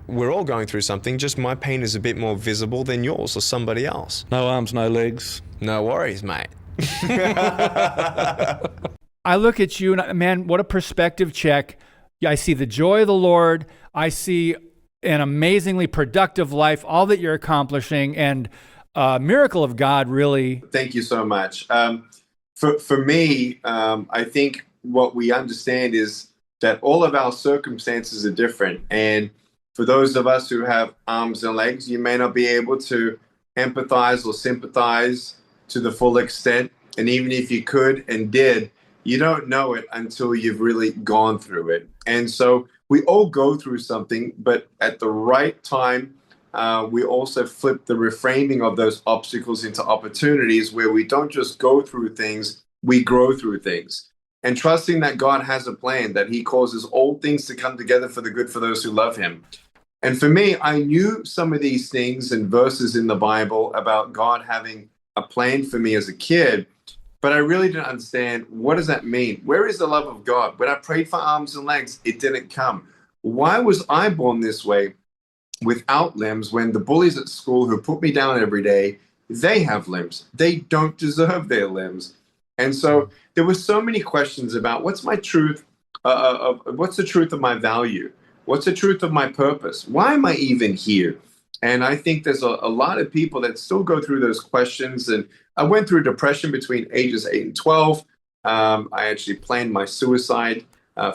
we're all going through something, just my pain is a bit more visible than yours or somebody else. No arms, no legs. No worries, mate. I look at you and, man, what a perspective check. I see the joy of the Lord. I see an amazingly productive life, all that you're accomplishing, and a miracle of God, really. Thank you so much. For me, I think what we understand is that all of our circumstances are different. And for those of us who have arms and legs, you may not be able to empathize or sympathize to the full extent. And even if you could and did, you don't know it until you've really gone through it. And so we all go through something, but at the right time, we also flip the reframing of those obstacles into opportunities where we don't just go through things, we grow through things. And trusting that God has a plan, that he causes all things to come together for the good for those who love him. And for me, I knew some of these things and verses in the Bible about God having a plan for me as a kid, but I really didn't understand, what does that mean? Where is the love of God? When I prayed for arms and legs, it didn't come. Why was I born this way without limbs when the bullies at school who put me down every day, they have limbs? They don't deserve their limbs. And so there were so many questions about what's my truth, what's the truth of my value? What's the truth of my purpose? Why am I even here? And I think there's a lot of people that still go through those questions. And I went through depression between ages 8 and 12. I actually planned my suicide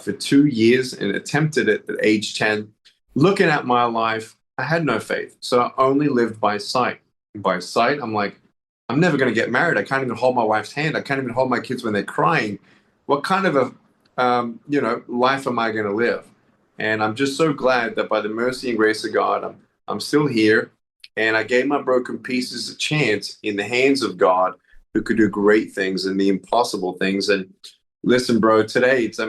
for 2 years and attempted it at age 10. Looking at my life, I had no faith. So I only lived by sight. By sight, I'm like, I'm never going to get married. I can't even hold my wife's hand. I can't even hold my kids when they're crying. What kind of a life am I going to live? And I'm just so glad that by the mercy and grace of God, I'm still here. And I gave my broken pieces a chance in the hands of God, who could do great things and the impossible things. And listen, bro, today, it's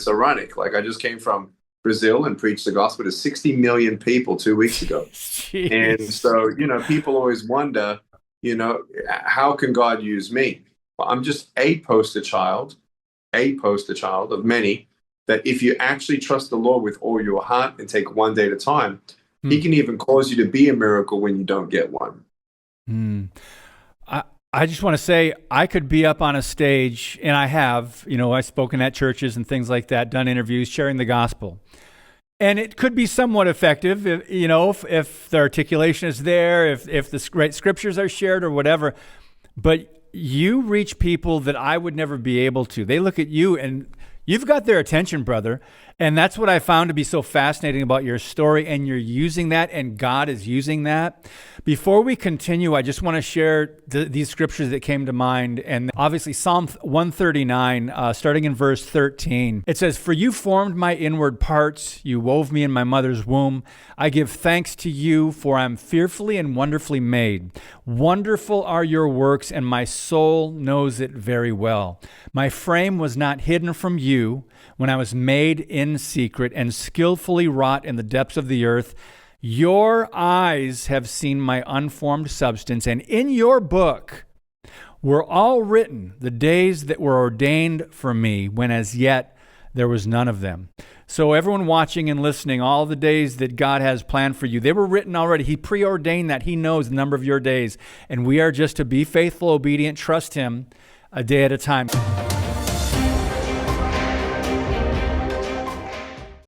ironic. Like, I just came from Brazil and preached the gospel to 60 million people 2 weeks ago. Jeez. And so, people always wonder, how can God use me? Well, I'm just a poster child of many, that if you actually trust the Lord with all your heart and take one day at a time, he can even cause you to be a miracle when you don't get one. I just want to say, I could be up on a stage, and I have, I've spoken at churches and things like that, done interviews, sharing the gospel. And it could be somewhat effective, if the articulation is there, if the great scriptures are shared or whatever. But you reach people that I would never be able to. They look at you and you've got their attention, brother. And that's what I found to be so fascinating about your story. And you're using that, and God is using that. Before we continue, I just want to share these scriptures that came to mind. And obviously Psalm 139, starting in verse 13, it says, "For you formed my inward parts. You wove me in my mother's womb. I give thanks to you, for I'm fearfully and wonderfully made. Wonderful are your works, and my soul knows it very well. My frame was not hidden from you when I was made in secret and skillfully wrought in the depths of the earth. Your eyes have seen my unformed substance, and in your book were all written the days that were ordained for me, when as yet there was none of them." So everyone watching and listening, all the days that God has planned for you, they were written already. He preordained that. He knows the number of your days. And we are just to be faithful, obedient, trust him a day at a time.